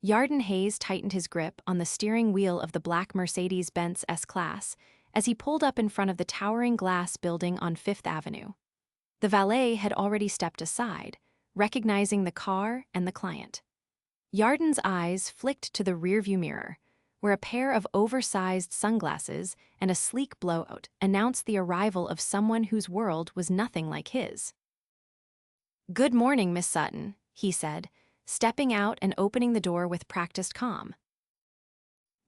Yarden Hayes tightened his grip on the steering wheel of the black Mercedes-Benz S-Class as he pulled up in front of the towering glass building on Fifth Avenue. The valet had already stepped aside, recognizing the car and the client. Yarden's eyes flicked to the rearview mirror, where a pair of oversized sunglasses and a sleek blowout announced the arrival of someone whose world was nothing like his. "Good morning, Miss Sutton," he said, stepping out and opening the door with practiced calm.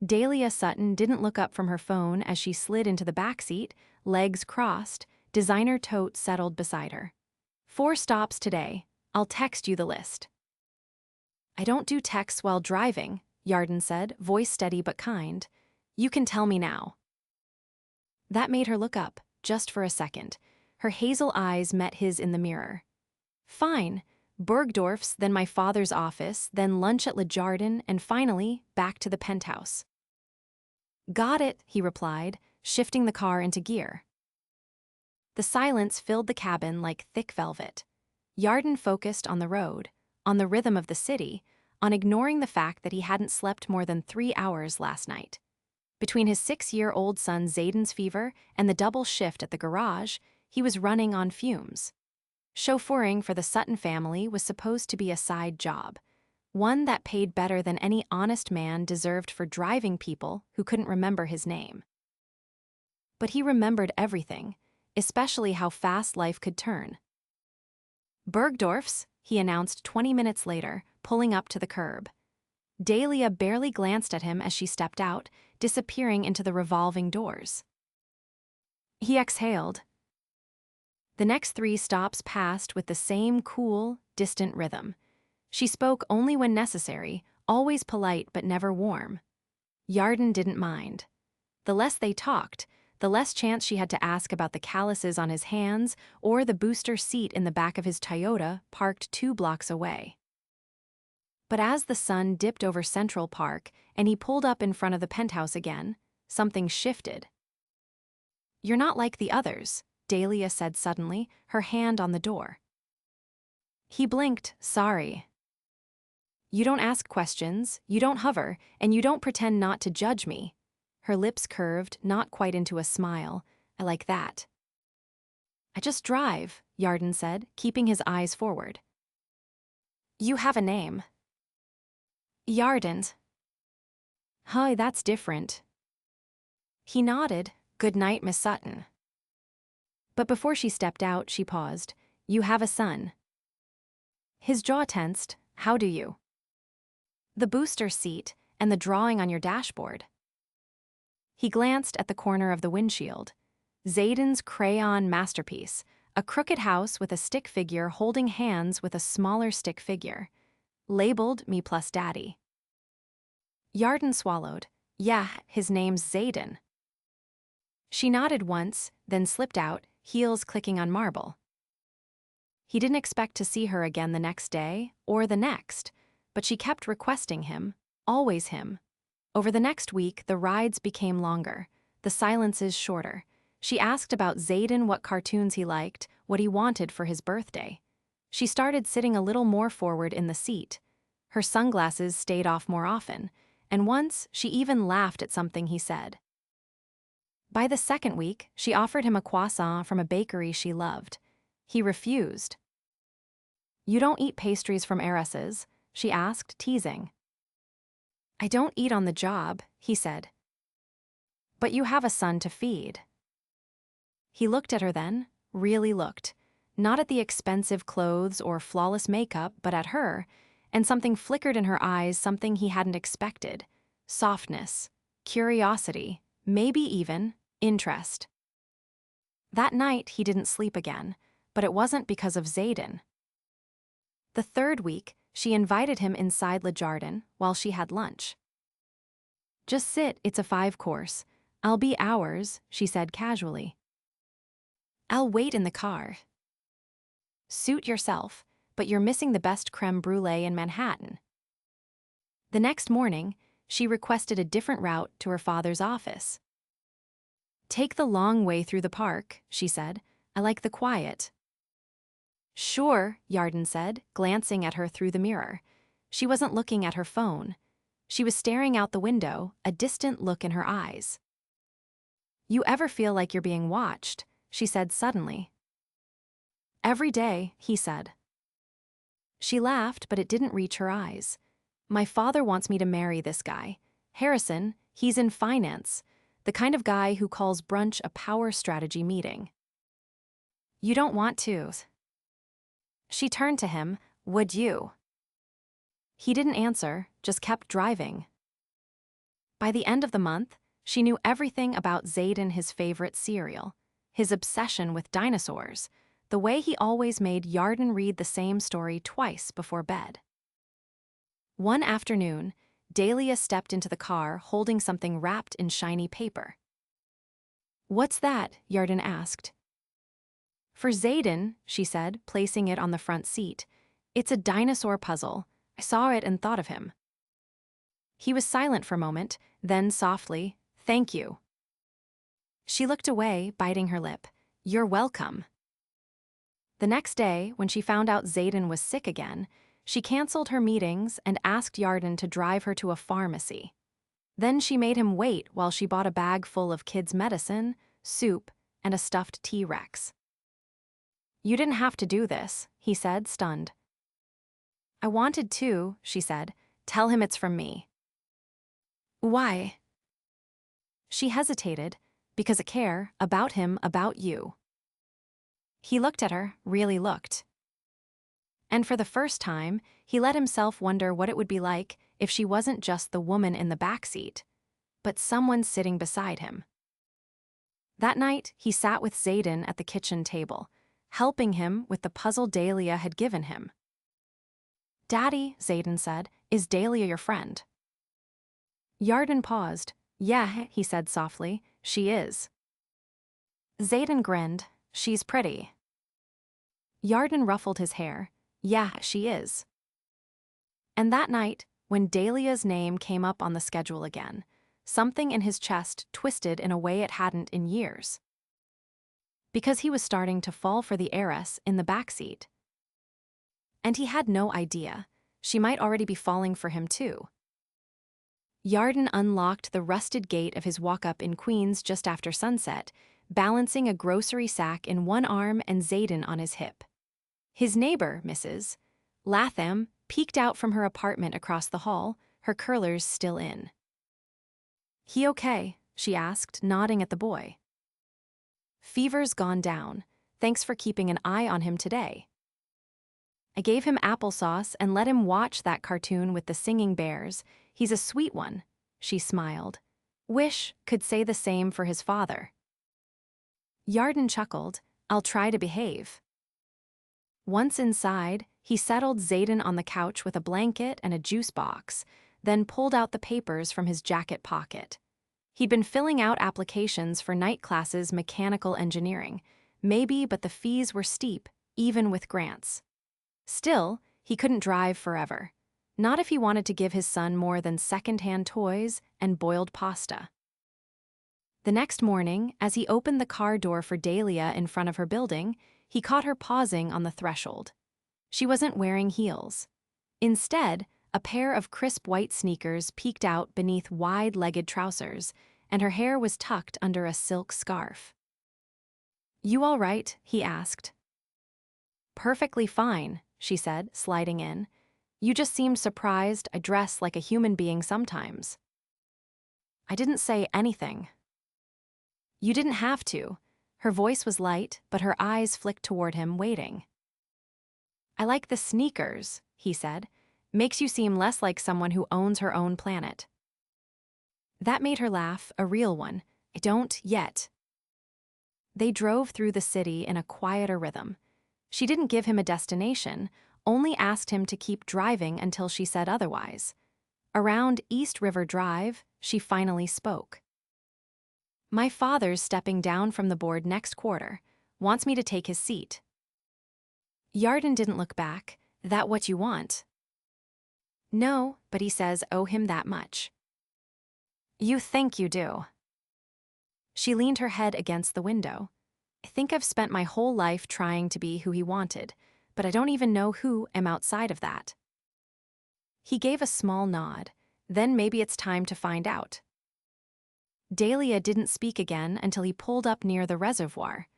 Dahlia Sutton didn't look up from her phone as she slid into the backseat, legs crossed, designer tote settled beside her. "4 stops today. I'll text you the list." "I don't do texts while driving," Yarden said, voice steady but kind. "You can tell me now." That made her look up, just for a second. Her hazel eyes met his in the mirror. "Fine. Bergdorf's, then my father's office, then lunch at Le Jardin, and finally, back to the penthouse." "Got it," he replied, shifting the car into gear. The silence filled the cabin like thick velvet. Yarden focused on the road, on the rhythm of the city, on ignoring the fact that he hadn't slept more than 3 hours last night. Between his 6-year-old son Zayden's fever and the double shift at the garage, he was running on fumes. Chauffeuring for the Sutton family was supposed to be a side job, one that paid better than any honest man deserved for driving people who couldn't remember his name. But he remembered everything, especially how fast life could turn. "Bergdorf's," he announced 20 minutes later, pulling up to the curb. Dahlia barely glanced at him as she stepped out, disappearing into the revolving doors. He exhaled. The next 3 stops passed with the same cool, distant rhythm. She spoke only when necessary, always polite but never warm. Yarden didn't mind. The less they talked, the less chance she had to ask about the calluses on his hands or the booster seat in the back of his Toyota parked 2 blocks away. But as the sun dipped over Central Park and he pulled up in front of the penthouse again, something shifted. "You're not like the others," Dahlia said suddenly, her hand on the door. He blinked, sorry. "You don't ask questions, you don't hover, and you don't pretend not to judge me." Her lips curved, not quite into a smile. "I like that." "I just drive," Yarden said, keeping his eyes forward. "You have a name." "Yarden." "Hi, that's different." He nodded. "Good night, Miss Sutton." But before she stepped out, she paused. "You have a son." His jaw tensed. "How do you?" "The booster seat and the drawing on your dashboard." He glanced at the corner of the windshield. Zayden's crayon masterpiece, a crooked house with a stick figure holding hands with a smaller stick figure. Labeled "Me plus Daddy." Yarden swallowed. "Yeah, his name's Zayden." She nodded once, then slipped out, heels clicking on marble. He didn't expect to see her again the next day, or the next, but she kept requesting him, always him. Over the next week, the rides became longer, the silences shorter. She asked about Zayden, what cartoons he liked, what he wanted for his birthday. She started sitting a little more forward in the seat. Her sunglasses stayed off more often, and once she even laughed at something he said. By the second week, she offered him a croissant from a bakery she loved. He refused. "You don't eat pastries from Heiress's?" she asked, teasing. "I don't eat on the job," he said. "But you have a son to feed." He looked at her then, really looked, not at the expensive clothes or flawless makeup, but at her, and something flickered in her eyes, something he hadn't expected. Softness, curiosity, maybe even interest. That night he didn't sleep again, but it wasn't because of Zayden. The third week, she invited him inside Le Jardin while she had lunch. "Just sit, it's a 5-course. I'll be hours," she said casually. "I'll wait in the car." "Suit yourself, but you're missing the best creme brulee in Manhattan." The next morning, she requested a different route to her father's office. "Take the long way through the park," she said. "I like the quiet." "Sure," Yarden said, glancing at her through the mirror. She wasn't looking at her phone. She was staring out the window, a distant look in her eyes. "You ever feel like you're being watched?" she said suddenly. "Every day," he said. She laughed, but it didn't reach her eyes. "My father wants me to marry this guy. Harrison, he's in finance, the kind of guy who calls brunch a power strategy meeting." "You don't want to." She turned to him. "Would you?" He didn't answer, just kept driving. By the end of the month, she knew everything about Zayden, his favorite cereal, his obsession with dinosaurs, the way he always made Yarden read the same story twice before bed. One afternoon, Dahlia stepped into the car holding something wrapped in shiny paper. "What's that?" Yarden asked. "For Zayden," she said, placing it on the front seat. "It's a dinosaur puzzle. I saw it and thought of him." He was silent for a moment, then softly, "Thank you." She looked away, biting her lip. "You're welcome." The next day, when she found out Zayden was sick again, she canceled her meetings and asked Yarden to drive her to a pharmacy. Then she made him wait while she bought a bag full of kids' medicine, soup, and a stuffed T-Rex. "You didn't have to do this," he said, stunned. "I wanted to," she said. "Tell him it's from me." "Why?" She hesitated. "Because I care about him, about you." He looked at her, really looked. And for the first time, he let himself wonder what it would be like if she wasn't just the woman in the backseat, but someone sitting beside him. That night, he sat with Zayden at the kitchen table, helping him with the puzzle Dahlia had given him. "Daddy," Zayden said, "is Dahlia your friend?" Yarden paused. "Yeah," he said softly, "she is." Zayden grinned. "She's pretty." Yarden ruffled his hair. "Yeah, she is." And that night, when Dahlia's name came up on the schedule again, something in his chest twisted in a way it hadn't in years. Because he was starting to fall for the heiress in the backseat. And he had no idea. She might already be falling for him too. Yarden unlocked the rusted gate of his walk-up in Queens just after sunset, balancing a grocery sack in one arm and Zayden on his hip. His neighbor, Mrs. Latham, peeked out from her apartment across the hall, her curlers still in. "He okay?" she asked, nodding at the boy. "Fever's gone down. Thanks for keeping an eye on him today." "I gave him applesauce and let him watch that cartoon with the singing bears. He's a sweet one," she smiled. "Wish could say the same for his father." Yarden chuckled. "I'll try to behave." Once inside, he settled Zayden on the couch with a blanket and a juice box, then pulled out the papers from his jacket pocket. He'd been filling out applications for night classes mechanical engineering, maybe, but the fees were steep, even with grants. Still, he couldn't drive forever. Not if he wanted to give his son more than second-hand toys and boiled pasta. The next morning, as he opened the car door for Dahlia in front of her building, he caught her pausing on the threshold. She wasn't wearing heels. Instead, a pair of crisp white sneakers peeked out beneath wide-legged trousers, and her hair was tucked under a silk scarf. "You all right?" he asked. "Perfectly fine," she said, sliding in. "You just seemed surprised I dress like a human being sometimes." "I didn't say anything." "You didn't have to." Her voice was light, but her eyes flicked toward him, waiting. "I like the sneakers," he said. "Makes you seem less like someone who owns her own planet." That made her laugh, a real one. "I don't yet." They drove through the city in a quieter rhythm. She didn't give him a destination, only asked him to keep driving until she said otherwise. Around East River Drive, she finally spoke. "My father's stepping down from the board next quarter. Wants me to take his seat." Yarden didn't look back. "That what you want?" "No, but he says owe him that much." "You think you do." She leaned her head against the window. "I think I've spent my whole life trying to be who he wanted, but I don't even know who am outside of that." He gave a small nod. Then maybe it's time to find out. Dahlia didn't speak again until he pulled up near the reservoir.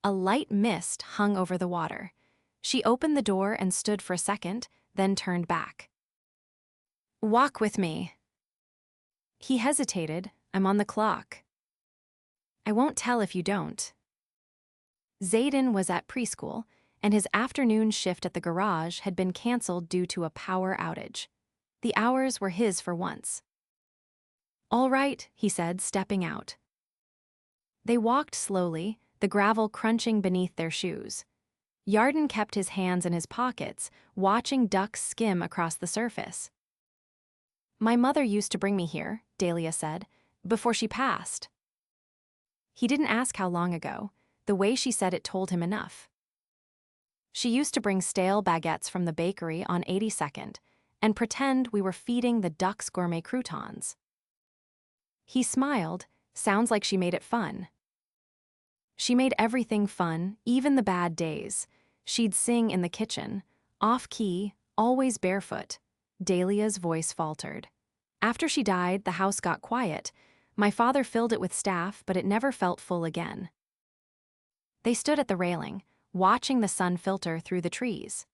A light mist hung over the water. She opened the door and stood for a second, then turned back. "Walk with me." He hesitated. "I'm on the clock." "I won't tell if you don't." Zayden was at preschool, and his afternoon shift at the garage had been canceled due to a power outage. The hours were his for once. "All right," he said, stepping out. They walked slowly, the gravel crunching beneath their shoes. Yarden kept his hands in his pockets, watching ducks skim across the surface. "My mother used to bring me here," Dahlia said, "before she passed." He didn't ask how long ago. The way she said it told him enough. "She used to bring stale baguettes from the bakery on 82nd and pretend we were feeding the ducks gourmet croutons." He smiled. "Sounds like she made it fun." "She made everything fun, even the bad days. She'd sing in the kitchen, off-key, always barefoot." Dahlia's voice faltered. "After she died, the house got quiet. My father filled it with staff, but it never felt full again." They stood at the railing, watching the sun filter through the trees.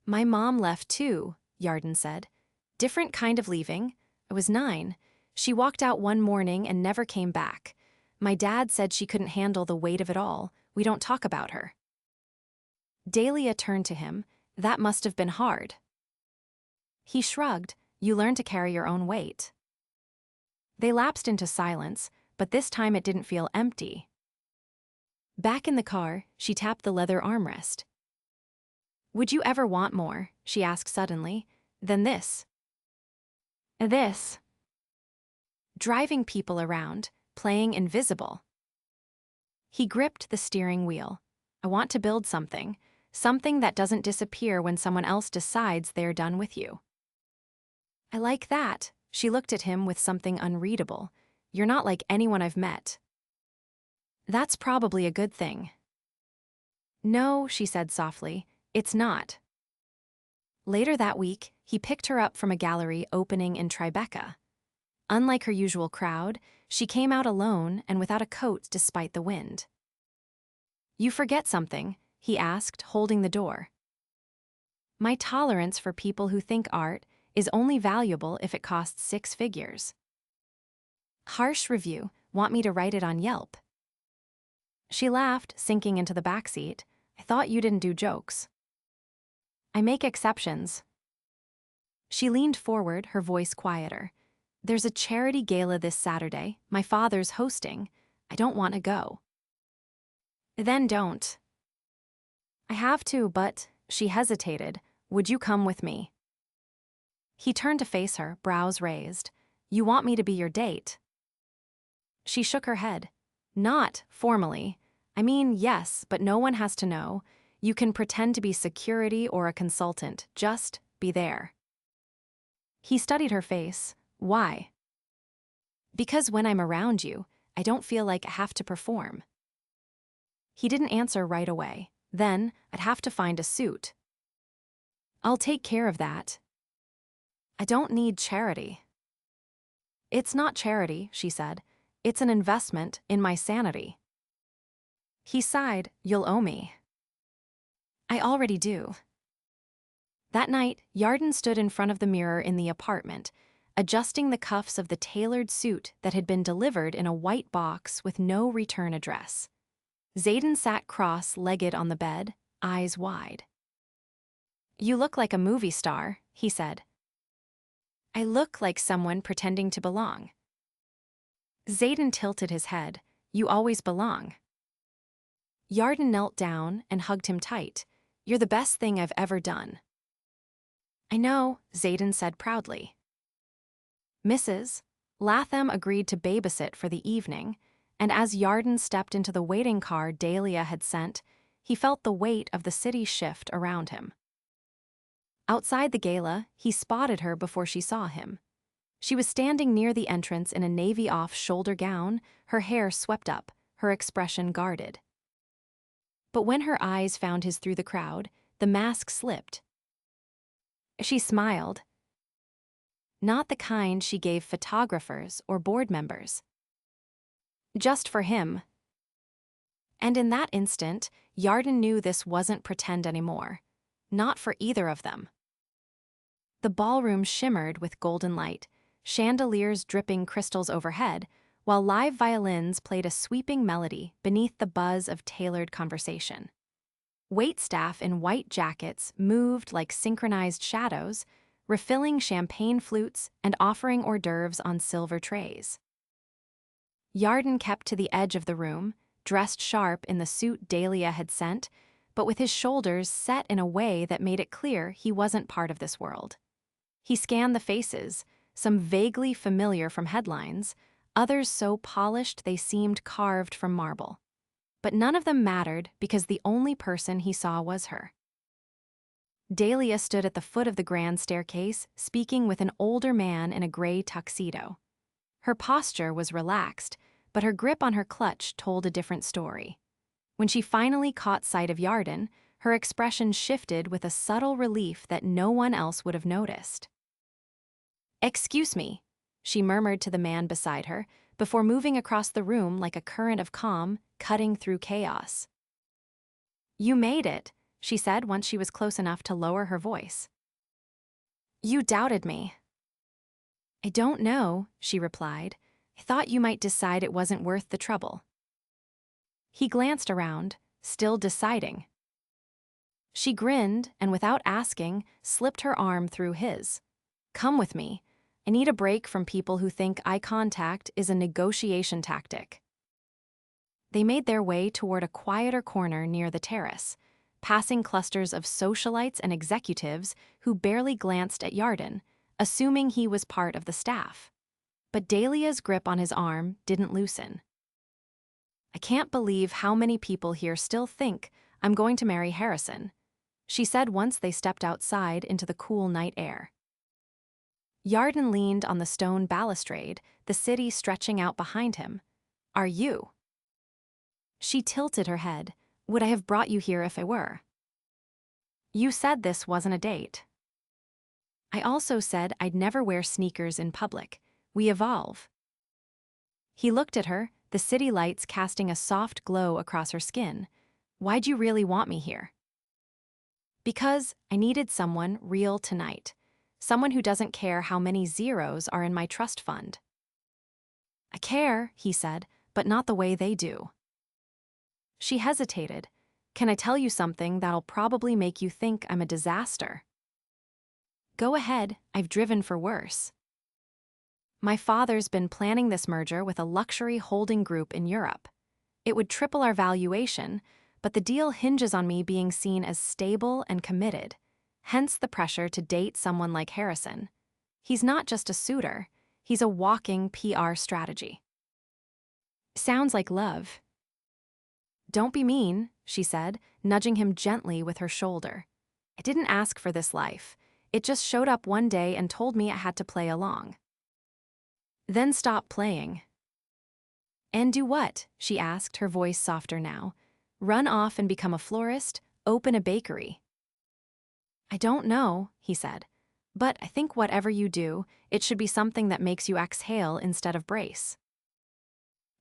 "My mom left too," Yarden said. "Different kind of leaving. I was 9. She walked out one morning and never came back. My dad said she couldn't handle the weight of it all. We don't talk about her." Dahlia turned to him. "That must have been hard." He shrugged. "You learn to carry your own weight." They lapsed into silence, but this time it didn't feel empty. Back in the car, she tapped the leather armrest. "Would you ever want more," she asked suddenly, "than this?" "This." Driving people around, playing invisible. He gripped the steering wheel. "I want to build something that doesn't disappear when someone else decides they're done with you." "I like that." She looked at him with something unreadable. "You're not like anyone I've met." "That's probably a good thing." "No," she said softly, "it's not." Later that week, he picked her up from a gallery opening in Tribeca. Unlike her usual crowd, she came out alone and without a coat despite the wind. "You forget something?" he asked, holding the door. "My tolerance for people who think art is only valuable if it costs 6 figures. Harsh review. Want me to write it on Yelp?" She laughed, sinking into the backseat. "I thought you didn't do jokes." "I make exceptions." She leaned forward, her voice quieter. "There's a charity gala this Saturday. My father's hosting. I don't want to go." "Then don't." "I have to, but..." She hesitated. "Would you come with me?" He turned to face her, brows raised. "You want me to be your date?" She shook her head. "Not formally. I mean, yes, but no one has to know. You can pretend to be security or a consultant. Just be there." He studied her face. "Why?" "Because when I'm around you, I don't feel like I have to perform." He didn't answer right away. "Then, I'd have to find a suit." "I'll take care of that." "I don't need charity." "It's not charity," she said. "It's an investment in my sanity." He sighed. "You'll owe me." "I already do." That night, Yarden stood in front of the mirror in the apartment, adjusting the cuffs of the tailored suit that had been delivered in a white box with no return address. Zayden sat cross-legged on the bed, eyes wide. "You look like a movie star," he said. "I look like someone pretending to belong." Zayden tilted his head. "You always belong." Yarden knelt down and hugged him tight. "You're the best thing I've ever done." "I know," Zayden said proudly. Mrs. Latham agreed to babysit for the evening, and as Yarden stepped into the waiting car Dahlia had sent, he felt the weight of the city shift around him. Outside the gala, he spotted her before she saw him. She was standing near the entrance in a navy off-shoulder gown, her hair swept up, her expression guarded. But when her eyes found his through the crowd, the mask slipped. She smiled. not the kind she gave photographers or board members. Just for him. And in that instant, Yarden knew this wasn't pretend anymore. Not for either of them. The ballroom shimmered with golden light, chandeliers dripping crystals overhead, while live violins played a sweeping melody beneath the buzz of tailored conversation. Waitstaff in white jackets moved like synchronized shadows, refilling champagne flutes and offering hors d'oeuvres on silver trays. Yarden kept to the edge of the room, dressed sharp in the suit Dahlia had sent, but with his shoulders set in a way that made it clear he wasn't part of this world. He scanned the faces, some vaguely familiar from headlines, others so polished they seemed carved from marble. But none of them mattered because the only person he saw was her. Dahlia stood at the foot of the grand staircase, speaking with an older man in a gray tuxedo. Her posture was relaxed, but her grip on her clutch told a different story. When she finally caught sight of Yarden, her expression shifted with a subtle relief that no one else would have noticed. "Excuse me," she murmured to the man beside her, before moving across the room like a current of calm, cutting through chaos. "You made it," she said once she was close enough to lower her voice. "You doubted me." "I don't know," she replied. "I thought you might decide it wasn't worth the trouble." He glanced around, still deciding. She grinned and, without asking, slipped her arm through his. "Come with me. I need a break from people who think eye contact is a negotiation tactic." They made their way toward a quieter corner near the terrace, passing clusters of socialites and executives who barely glanced at Yarden, assuming he was part of the staff. But Dahlia's grip on his arm didn't loosen. "I can't believe how many people here still think I'm going to marry Harrison," she said once they stepped outside into the cool night air. Yarden leaned on the stone balustrade, the city stretching out behind him. "Are you?" She tilted her head. "Would I have brought you here if I were?" "You said this wasn't a date." "I also said I'd never wear sneakers in public. We evolve." He looked at her, the city lights casting a soft glow across her skin. "Why'd you really want me here?" "Because I needed someone real tonight. Someone who doesn't care how many zeros are in my trust fund." "I care," he said, "but not the way they do." She hesitated. "Can I tell you something that'll probably make you think I'm a disaster?" "Go ahead, I've driven for worse." "My father's been planning this merger with a luxury holding group in Europe. It would triple our valuation, but the deal hinges on me being seen as stable and committed, hence the pressure to date someone like Harrison. He's not just a suitor, he's a walking PR strategy." "Sounds like love." "Don't be mean," she said, nudging him gently with her shoulder. "I didn't ask for this life. It just showed up one day and told me I had to play along." "Then stop playing." "And do what?" she asked, her voice softer now. "Run off and become a florist? Open a bakery?" "I don't know," he said. "But I think whatever you do, it should be something that makes you exhale instead of brace."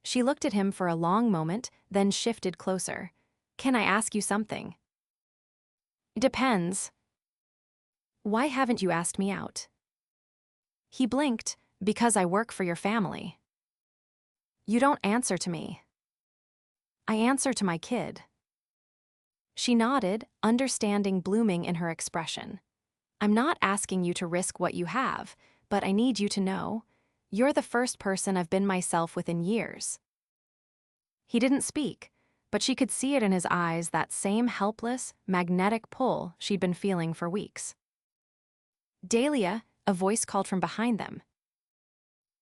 She looked at him for a long moment, then shifted closer. "Can I ask you something?" "It depends." "Why haven't you asked me out?" He blinked. "Because I work for your family." "You don't answer to me." "I answer to my kid." She nodded, understanding blooming in her expression. "I'm not asking you to risk what you have, but I need you to know, you're the first person I've been myself with in years." He didn't speak, but she could see it in his eyes, that same helpless, magnetic pull she'd been feeling for weeks. "Dahlia," a voice called from behind them.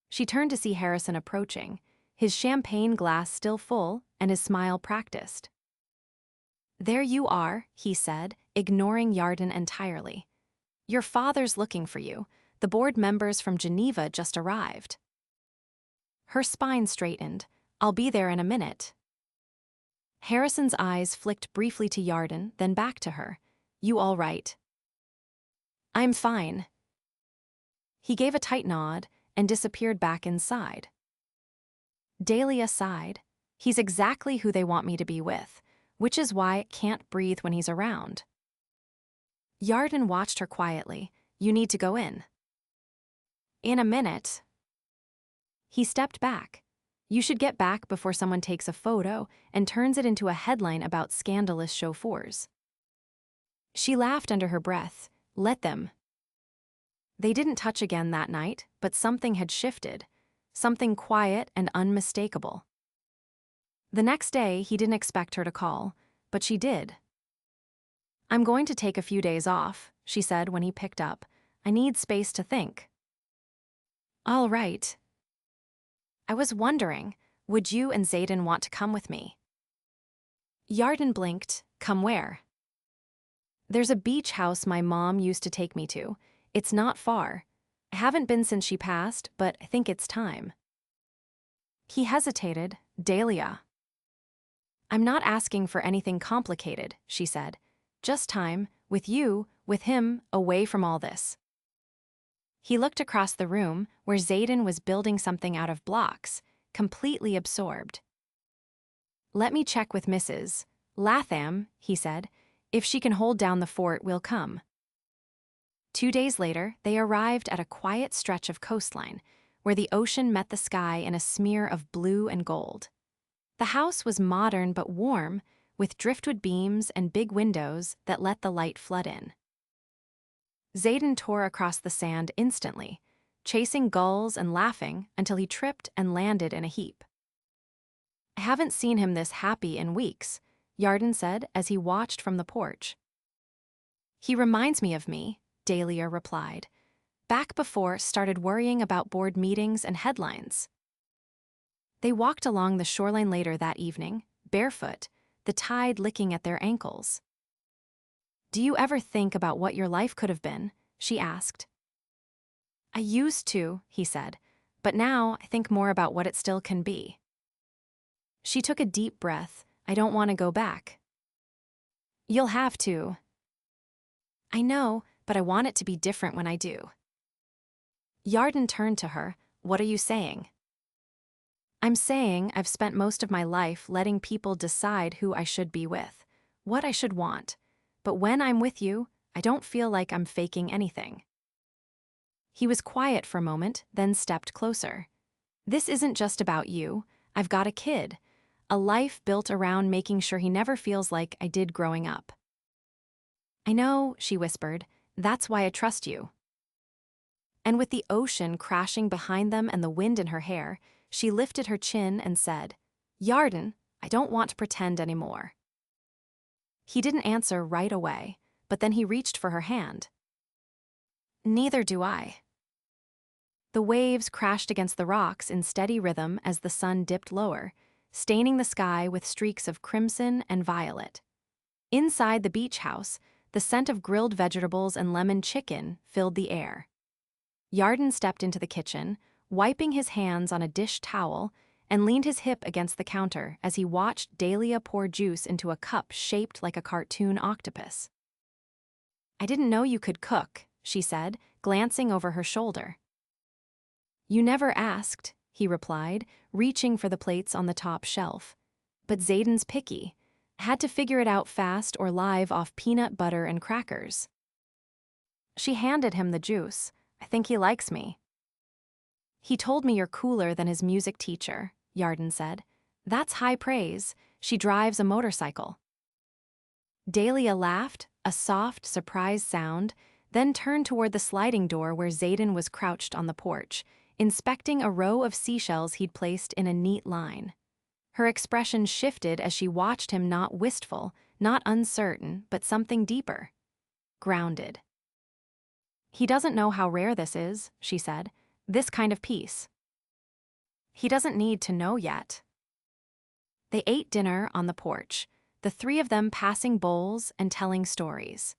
She turned to see Harrison approaching, his champagne glass still full and his smile practiced. "There you are," he said, ignoring Yarden entirely. "Your father's looking for you. The board members from Geneva just arrived." Her spine straightened. "I'll be there in a minute." Harrison's eyes flicked briefly to Yarden, then back to her. "You all right?" "I'm fine." He gave a tight nod and disappeared back inside. Dahlia sighed. He's exactly who they want me to be with, which is why I can't breathe when he's around. Yarden watched her quietly. You need to go in. In a minute. He stepped back. You should get back before someone takes a photo and turns it into a headline about scandalous chauffeurs. She laughed under her breath. Let them. They didn't touch again that night, but something had shifted. Something quiet and unmistakable. The next day, he didn't expect her to call, but she did. I'm going to take a few days off, she said when he picked up. I need space to think. All right. I was wondering, would you and Zayden want to come with me? Yarden blinked. Come where? There's a beach house my mom used to take me to. It's not far. I haven't been since she passed, but I think it's time. He hesitated. Dahlia. I'm not asking for anything complicated, she said. Just time, with you, with him, away from all this. He looked across the room, where Zayden was building something out of blocks, completely absorbed. Let me check with Mrs. Latham, he said. If she can hold down the fort, we'll come. 2 days later, they arrived at a quiet stretch of coastline, where the ocean met the sky in a smear of blue and gold. The house was modern but warm, with driftwood beams and big windows that let the light flood in. Zayden tore across the sand instantly, chasing gulls and laughing until he tripped and landed in a heap. I haven't seen him this happy in weeks, Yarden said as he watched from the porch. He reminds me of me, Dahlia replied. Back before started worrying about board meetings and headlines. They walked along the shoreline later that evening, barefoot, the tide licking at their ankles. Do you ever think about what your life could have been? She asked. I used to, he said, but now I think more about what it still can be. She took a deep breath. I don't want to go back. You'll have to. I know, but I want it to be different when I do. Yarden turned to her. What are you saying? I'm saying I've spent most of my life letting people decide who I should be with, what I should want. But when I'm with you, I don't feel like I'm faking anything. He was quiet for a moment, then stepped closer. This isn't just about you. I've got a kid. A life built around making sure he never feels like I did growing up. I know, she whispered. That's why I trust you. And with the ocean crashing behind them and the wind in her hair, she lifted her chin and said, Yarden, I don't want to pretend anymore. He didn't answer right away, but then he reached for her hand. Neither do I. The waves crashed against the rocks in steady rhythm as the sun dipped lower, staining the sky with streaks of crimson and violet. Inside the beach house, the scent of grilled vegetables and lemon chicken filled the air. Yarden stepped into the kitchen, wiping his hands on a dish towel, and leaned his hip against the counter as he watched Dahlia pour juice into a cup shaped like a cartoon octopus. I didn't know you could cook, she said, glancing over her shoulder. You never asked, he replied, reaching for the plates on the top shelf. But Zayden's picky. Had to figure it out fast or live off peanut butter and crackers. She handed him the juice. I think he likes me. He told me you're cooler than his music teacher, Yarden said. That's high praise. She drives a motorcycle. Dahlia laughed, a soft, surprised sound, then turned toward the sliding door where Zayden was crouched on the porch, inspecting a row of seashells he'd placed in a neat line. Her expression shifted as she watched him, not wistful, not uncertain, but something deeper. Grounded. He doesn't know how rare this is, she said. This kind of peace. He doesn't need to know yet. They ate dinner on the porch, the three of them passing bowls and telling stories.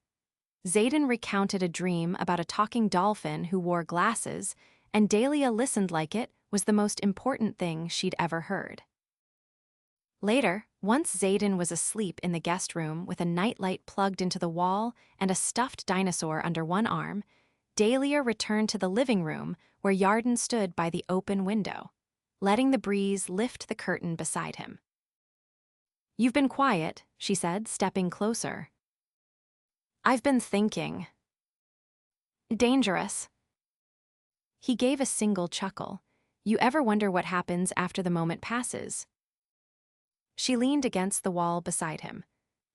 Zayden recounted a dream about a talking dolphin who wore glasses, and Dahlia listened like it was the most important thing she'd ever heard. Later, once Zayden was asleep in the guest room with a nightlight plugged into the wall and a stuffed dinosaur under one arm, Dahlia returned to the living room where Yarden stood by the open window, letting the breeze lift the curtain beside him. "You've been quiet," she said, stepping closer. "I've been thinking." "Dangerous." He gave a single chuckle. "You ever wonder what happens after the moment passes?" She leaned against the wall beside him.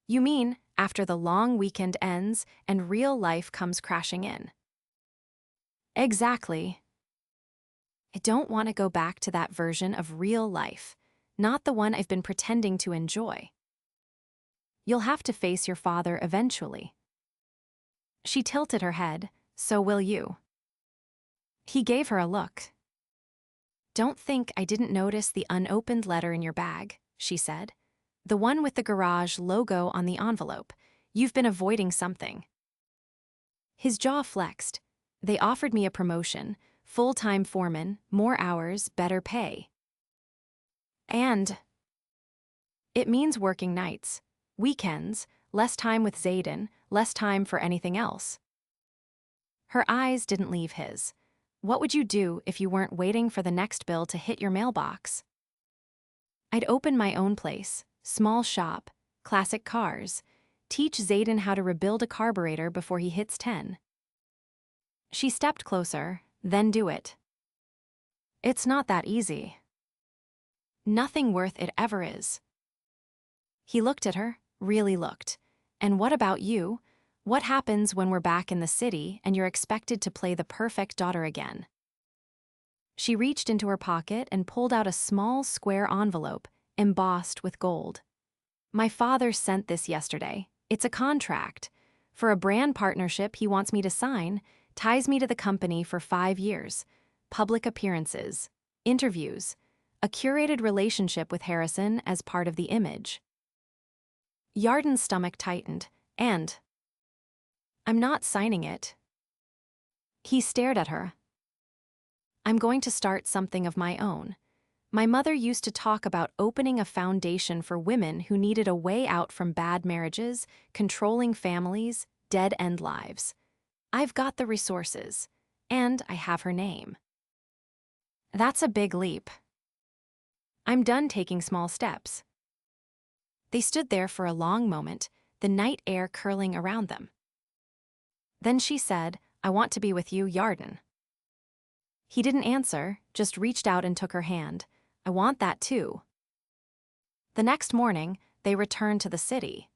"You mean after the long weekend ends and real life comes crashing in?" "Exactly." "I don't want to go back to that version of real life, not the one I've been pretending to enjoy." "You'll have to face your father eventually." She tilted her head. "So will you." He gave her a look. "Don't think I didn't notice the unopened letter in your bag," she said. "The one with the garage logo on the envelope. You've been avoiding something." His jaw flexed. "They offered me a promotion, full-time foreman, more hours, better pay. And it means working nights, weekends, less time with Zayden, less time for anything else." Her eyes didn't leave his. "What would you do if you weren't waiting for the next bill to hit your mailbox?" "I'd open my own place, small shop, classic cars, teach Zayden how to rebuild a carburetor before he hits 10. She stepped closer. "Then do it." "It's not that easy." "Nothing worth it ever is." He looked at her, really looked. "And what about you? What happens when we're back in the city and you're expected to play the perfect daughter again?" She reached into her pocket and pulled out a small square envelope, embossed with gold. "My father sent this yesterday. It's a contract. For a brand partnership he wants me to sign, ties me to the company for 5 years. Public appearances, interviews, a curated relationship with Harrison as part of the image." Yarden's stomach tightened. "And I'm not signing it." He stared at her. "I'm going to start something of my own. My mother used to talk about opening a foundation for women who needed a way out from bad marriages, controlling families, dead-end lives. I've got the resources, and I have her name." "That's a big leap." "I'm done taking small steps." They stood there for a long moment, the night air curling around them. Then she said, "I want to be with you, Yarden." He didn't answer, just reached out and took her hand. "I want that too." The next morning, they returned to the city.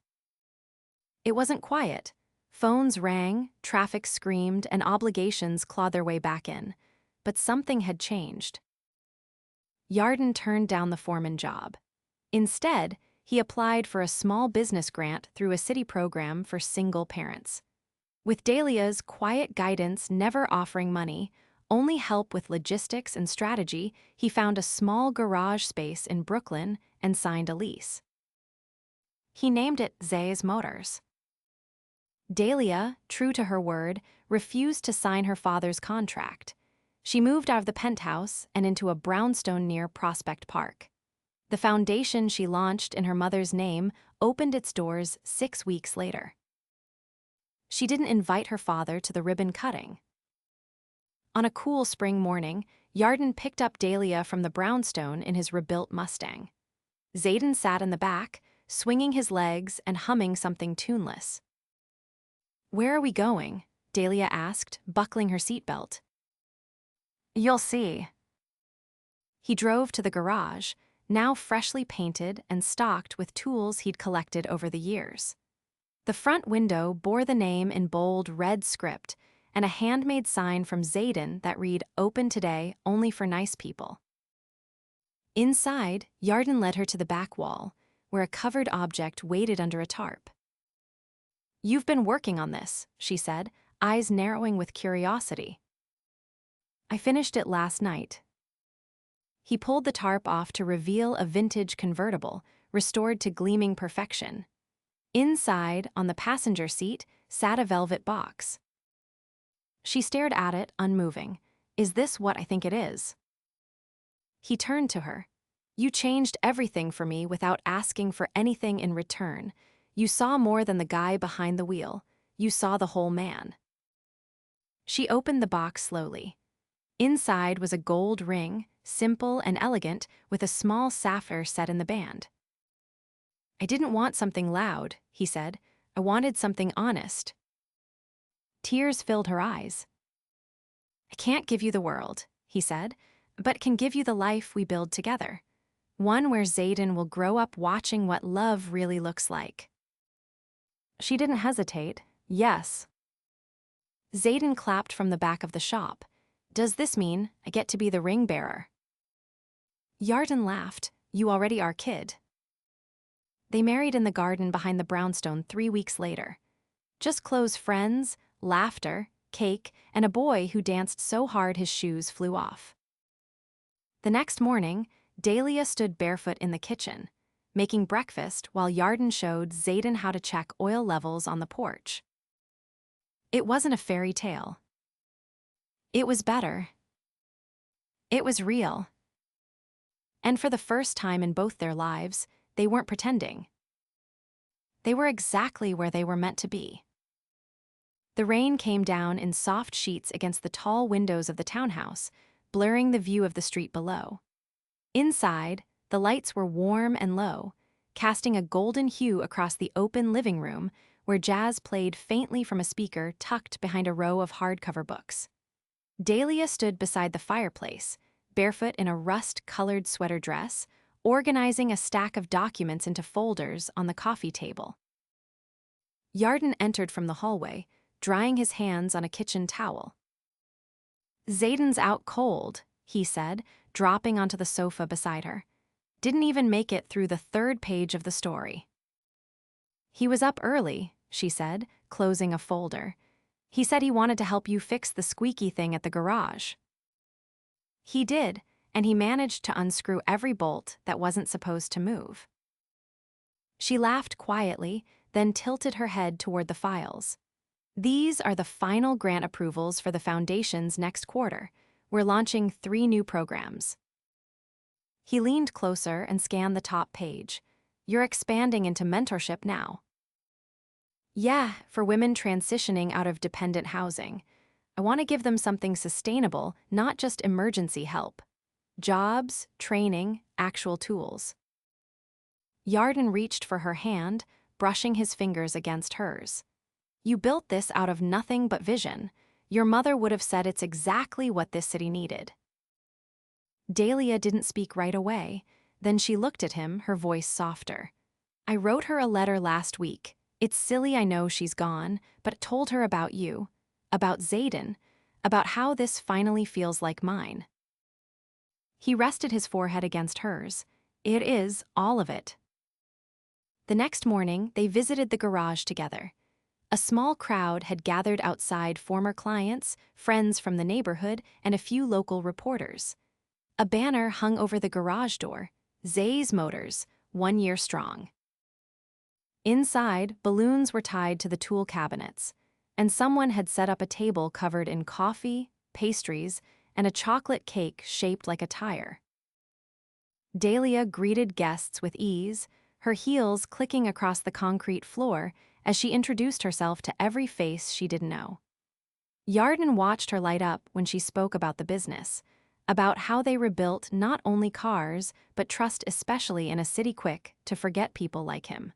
It wasn't quiet. Phones rang, traffic screamed, and obligations clawed their way back in. But something had changed. Yarden turned down the foreman job. Instead, he applied for a small business grant through a city program for single parents. With Dahlia's quiet guidance never offering money, only help with logistics and strategy, he found a small garage space in Brooklyn and signed a lease. He named it Zay's Motors. Dahlia, true to her word, refused to sign her father's contract. She moved out of the penthouse and into a brownstone near Prospect Park. The foundation she launched in her mother's name opened its doors 6 weeks later. She didn't invite her father to the ribbon cutting. On a cool spring morning, Yarden picked up Dahlia from the brownstone in his rebuilt Mustang. Zayden sat in the back, swinging his legs and humming something tuneless. "Where are we going?" Dahlia asked, buckling her seatbelt. "You'll see." He drove to the garage, now freshly painted and stocked with tools he'd collected over the years. The front window bore the name in bold red script and a handmade sign from Zayden that read, "Open today, only for nice people." Inside, Yarden led her to the back wall, where a covered object waited under a tarp. "You've been working on this," she said, eyes narrowing with curiosity. "I finished it last night." He pulled the tarp off to reveal a vintage convertible, restored to gleaming perfection. Inside, on the passenger seat, sat a velvet box. She stared at it, unmoving. "Is this what I think it is?" He turned to her. "You changed everything for me without asking for anything in return. You saw more than the guy behind the wheel. You saw the whole man." She opened the box slowly. Inside was a gold ring, simple and elegant, with a small sapphire set in the band. "I didn't want something loud," he said. "I wanted something honest." Tears filled her eyes. "I can't give you the world," he said, "but can give you the life we build together. One where Zayden will grow up watching what love really looks like." She didn't hesitate. "Yes." Zayden clapped from the back of the shop. "Does this mean I get to be the ring bearer?" Yarden laughed. "You already are, kid." They married in the garden behind the brownstone 3 weeks later. Just close friends, laughter, cake, and a boy who danced so hard his shoes flew off. The next morning, Dahlia stood barefoot in the kitchen, making breakfast while Yarden showed Zayden how to check oil levels on the porch. It wasn't a fairy tale. It was better. It was real. And for the first time in both their lives, they weren't pretending. They were exactly where they were meant to be. The rain came down in soft sheets against the tall windows of the townhouse, blurring the view of the street below. Inside, the lights were warm and low, casting a golden hue across the open living room where jazz played faintly from a speaker tucked behind a row of hardcover books. Dahlia stood beside the fireplace, barefoot in a rust-colored sweater dress, organizing a stack of documents into folders on the coffee table. Yarden entered from the hallway, drying his hands on a kitchen towel. "Zayden's out cold," he said, dropping onto the sofa beside her. "Didn't even make it through the 3rd page of the story." "He was up early," she said, closing a folder. "He said he wanted to help you fix the squeaky thing at the garage." He did, and he managed to unscrew every bolt that wasn't supposed to move. She laughed quietly, then tilted her head toward the files. "These are the final grant approvals for the foundation's next quarter. We're launching 3 new programs." He leaned closer and scanned the top page. "You're expanding into mentorship now." "Yeah, for women transitioning out of dependent housing. I want to give them something sustainable, not just emergency help. Jobs, training, actual tools." Yarden reached for her hand, brushing his fingers against hers. "You built this out of nothing but vision. Your mother would have said it's exactly what this city needed." Dahlia didn't speak right away. Then she looked at him, her voice softer. "I wrote her a letter last week. It's silly, I know she's gone, but told her about you, about Zayden, about how this finally feels like mine." He rested his forehead against hers. "It is, all of it." The next morning, they visited the garage together. A small crowd had gathered outside, former clients, friends from the neighborhood, and a few local reporters. A banner hung over the garage door, "Zay's Motors, 1 year strong." Inside, balloons were tied to the tool cabinets, and someone had set up a table covered in coffee, pastries, and a chocolate cake shaped like a tire. Dahlia greeted guests with ease, her heels clicking across the concrete floor as she introduced herself to every face she didn't know. Yarden watched her light up when she spoke about the business, about how they rebuilt not only cars, but trust, especially in a city quick to forget people like him.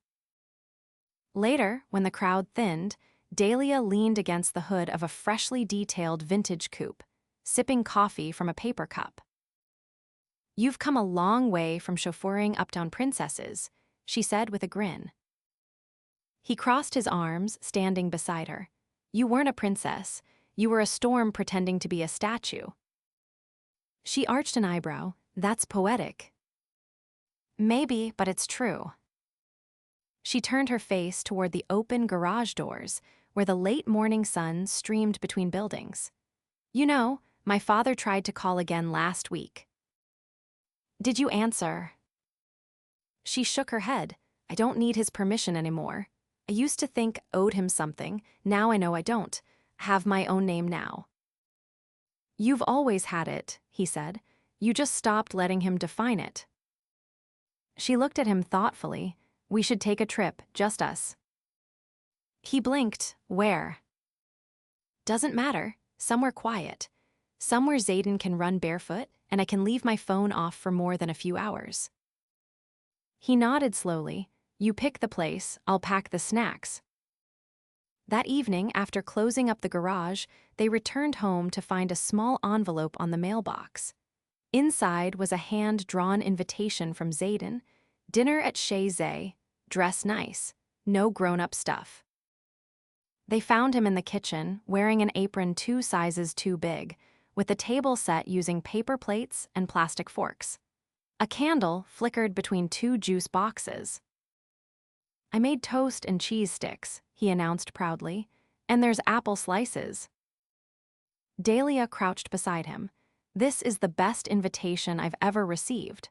Later, when the crowd thinned, Dahlia leaned against the hood of a freshly detailed vintage coupe, sipping coffee from a paper cup. "You've come a long way from chauffeuring uptown princesses," she said with a grin. He crossed his arms, standing beside her. "You weren't a princess. You were a storm pretending to be a statue." She arched an eyebrow. "That's poetic." "Maybe, but it's true." She turned her face toward the open garage doors, where the late morning sun streamed between buildings. "You know, my father tried to call again last week." "Did you answer?" She shook her head. "I don't need his permission anymore. I used to think owed him something. Now I know I don't. I have my own name now." "You've always had it," he said. "You just stopped letting him define it." She looked at him thoughtfully. "We should take a trip, just us." He blinked. "Where?" "Doesn't matter. somewhere quiet, somewhere Zayden can run barefoot and I can leave my phone off for more than a few hours. He nodded slowly. You pick the place, I'll pack the snacks. That evening, after closing up the garage, they returned home to find a small envelope on the mailbox. Inside was a hand-drawn invitation from Zayden. Dinner at Chez Zay, dress nice, no grown-up stuff. They found him in the kitchen, wearing an apron 2 sizes too big, with the table set using paper plates and plastic forks. A candle flickered between 2 juice boxes. I made toast and cheese sticks, he announced proudly, and there's apple slices. Dahlia crouched beside him. This is the best invitation I've ever received.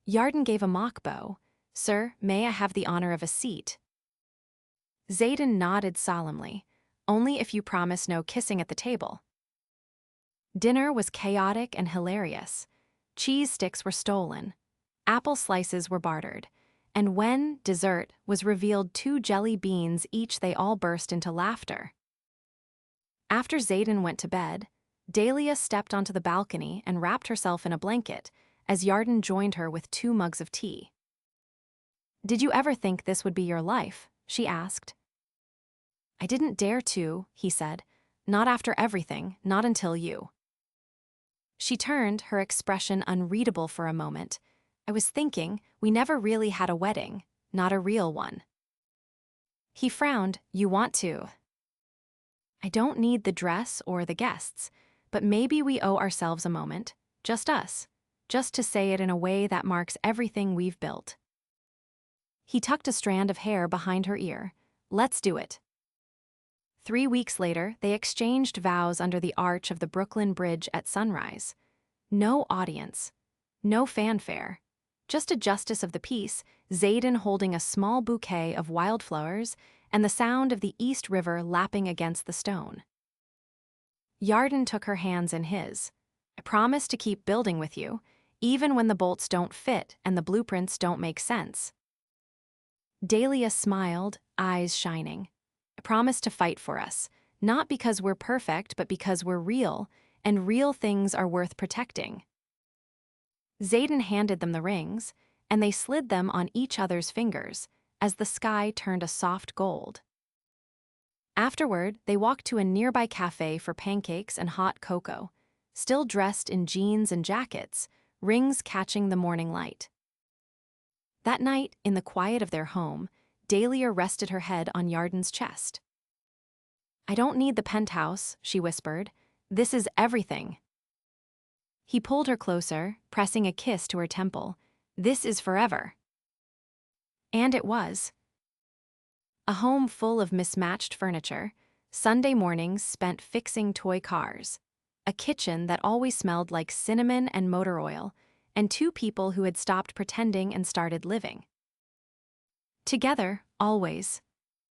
Yarden gave a mock bow. Sir, may I have the honor of a seat? Zayden nodded solemnly. Only if you promise no kissing at the table. Dinner was chaotic and hilarious. Cheese sticks were stolen. Apple slices were bartered. And when dessert was revealed 2 jelly beans each, they all burst into laughter. After Zayden went to bed, Dahlia stepped onto the balcony and wrapped herself in a blanket as Yarden joined her with 2 mugs of tea. Did you ever think this would be your life? She asked. I didn't dare to, he said. Not after everything, not until you. She turned, her expression unreadable for a moment. I was thinking, we never really had a wedding, not a real one. He frowned. You want to. I don't need the dress or the guests, but maybe we owe ourselves a moment, just us, just to say it in a way that marks everything we've built. He tucked a strand of hair behind her ear. Let's do it. 3 weeks later, they exchanged vows under the arch of the Brooklyn Bridge at sunrise. No audience, no fanfare, just a justice of the peace, Zayden holding a small bouquet of wildflowers and the sound of the East River lapping against the stone. Yarden took her hands in his. I promise to keep building with you, even when the bolts don't fit and the blueprints don't make sense. Dahlia smiled, eyes shining. I promise to fight for us, not because we're perfect, but because we're real, and real things are worth protecting. Zayden handed them the rings, and they slid them on each other's fingers as the sky turned a soft gold. Afterward, they walked to a nearby cafe for pancakes and hot cocoa, still dressed in jeans and jackets, rings catching the morning light. That night, in the quiet of their home, Dahlia rested her head on Yarden's chest. I don't need the penthouse, she whispered. This is everything. He pulled her closer, pressing a kiss to her temple. This is forever. And it was. A home full of mismatched furniture, Sunday mornings spent fixing toy cars, a kitchen that always smelled like cinnamon and motor oil, and 2 people who had stopped pretending and started living. Together, always,